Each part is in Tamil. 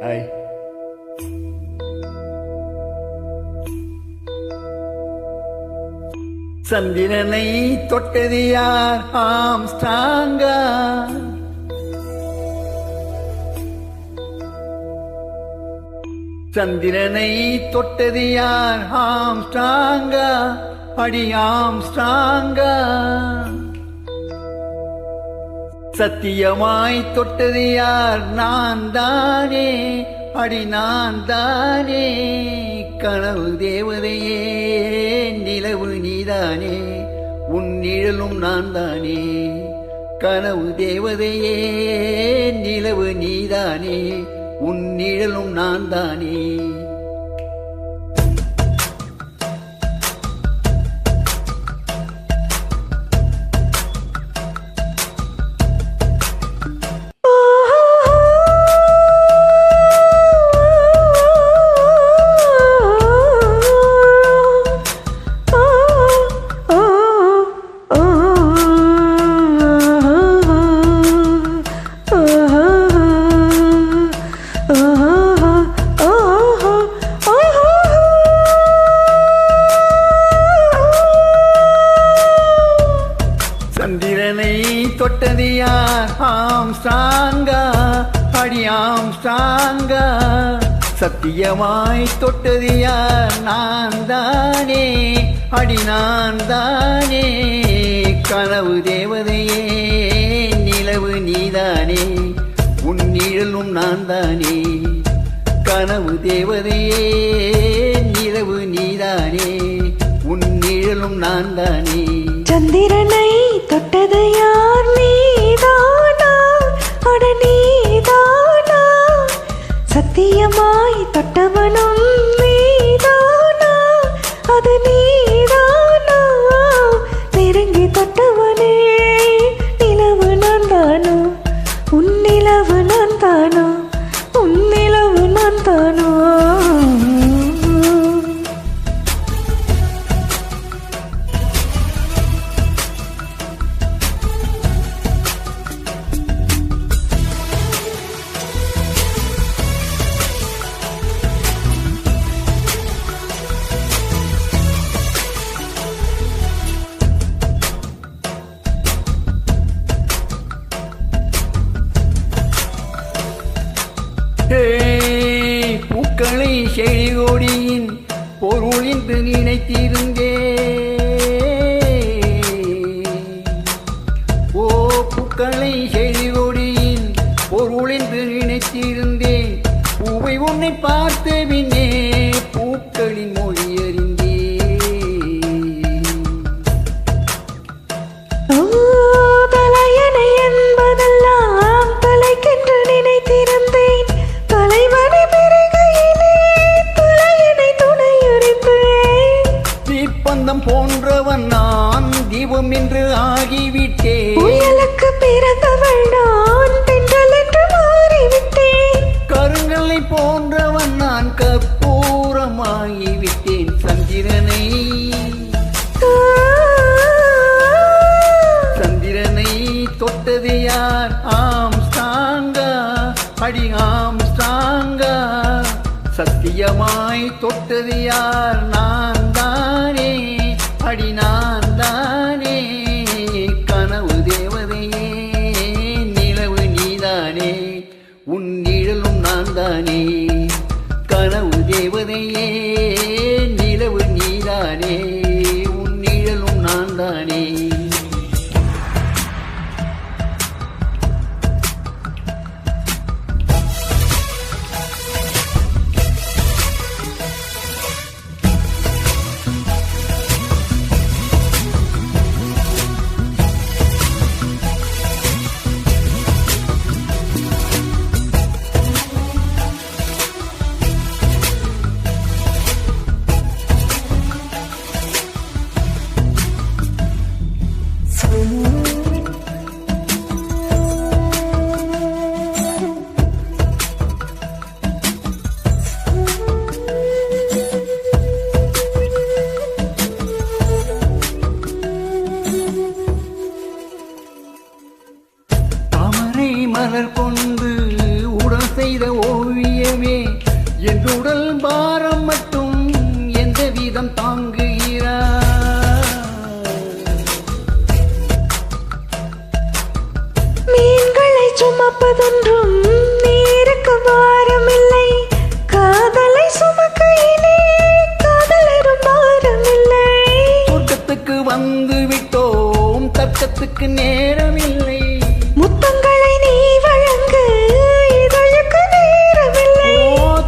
ஹாய். சந்திரனை தொட்டது யார்? ஆம்ஸ்ட்ராங்கா. சந்திரனை தொட்டது யார்? ஆம்ஸ்ட்ராங்கா. அடி ஆம்ஸ்ட்ராங்கா. சத்தியமாய் தொட்டது யார்? நான் தானே. அடி நான் தானே. கனவு தேவதையே, நிலவு நீதானே, உன் நிழலும் நான் தானே. கனவு தேவதையே, நிலவு நீதானே, உன் நிழலும் நான் தானே. சந்திரனை தொட்டது யார்? ஆம்ஸ்ட்ராங்கா. அடி ஆம்ஸ்ட்ராங்கா. சத்தியமாய் தொட்டது யார்? நான் தானே. அடி நான் தானே. கனவு தேவதையே, நிலவு நீதானே, உன் நிழலும் நான் தானே. கனவு தேவதையே, நிலவு நீதானே, உன் நிழலும் நான் தானே. சந்திரனை தொட்டது யார்? நீதானா? அட நீதானா? சத்தியமாய் தொட்டவனும் நீதானா? அது நீதானா? நெருங்கி தொட்டவனே, நிலவு நான் தானோ, உன் நிலவு நான் தானோ, உன் நிலவு நான் தானோ. பூக்களை செழிகொடியின் பொருள் என்று நினைத்திருந்தே. ஓ பூக்களை செழிகொடியின் பொருள் என்று நினைத்திருந்தேன். பூவை உன்னை பார்த்த பின்னே பூக்களின் மொழி அறிந்தே. தலையணை என்பதெல்லாம் தலைக்கென்று நினைத்திருந்தேன். தலைவனை பெருகையிலே தலையணை துணையறிந்தேன். தீப்பந்தம் போன்றவன் நான், தீபம் என்று ஆகிவிட்டேன். புயலுக்கு பிறந்தவள் நான், தென்றல் என்று மாறிவிட்டேன். கருங்கல்லை போன்றவன் நான், கற்பூரமாகிவிட்டேன். சந்திரனை சந்திரனை தொட்டது யார்? ஆம்ஸ்ட்ராங்கா. அடி ஆம்ஸ்ட்ராங்கா. சத்தியமாய் தொட்டது யார்? நான் தானே. அடி நான் தானே. கனவு தேவதையே, நிலவு நீதானே, உன் நிழலும் நான் தானே. கனவு தேவதையே, நிலவு நீதானே, உன் நிழலும் நான் தானே. மலர் கொண்டு உடல் செய்த ஓவிய தேவமே என் உடல் பாரம் மட்டும் எந்த வீதம் தாங்குகிறார் மீன்களை சுமப்பதொன்றும் நீருக்கு பாரமில்லை காதலை சுமக்கையிலே காதலரும் பாரமில்லை சொர்க்கத்துக்கு வந்து விட்டோம் தர்க்கத்துக்கு நேரமில்லை முத்தங்களை நீ வழங்கு இதழுக்கு நேரமில்லை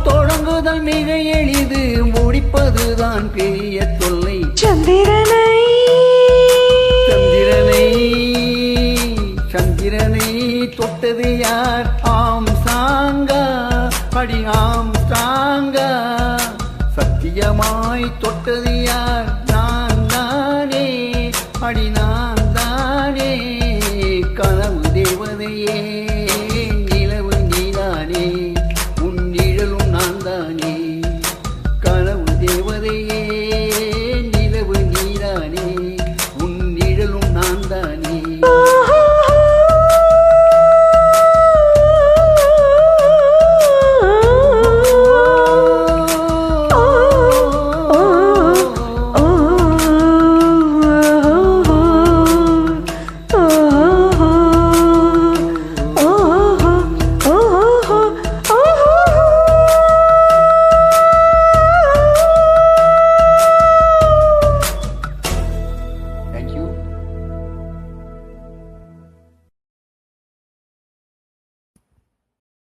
தொடங்குதல் மிக எளிது முடிப்பதுதான் பெரிய தொல்லை சந்திரனை சந்திரனை சந்திரனை தொட்டது யார் ஆம் சாங்கா அடி ஆம் சாங்கா சத்தியமாய் தொட்டது யார் நான் தானே அடி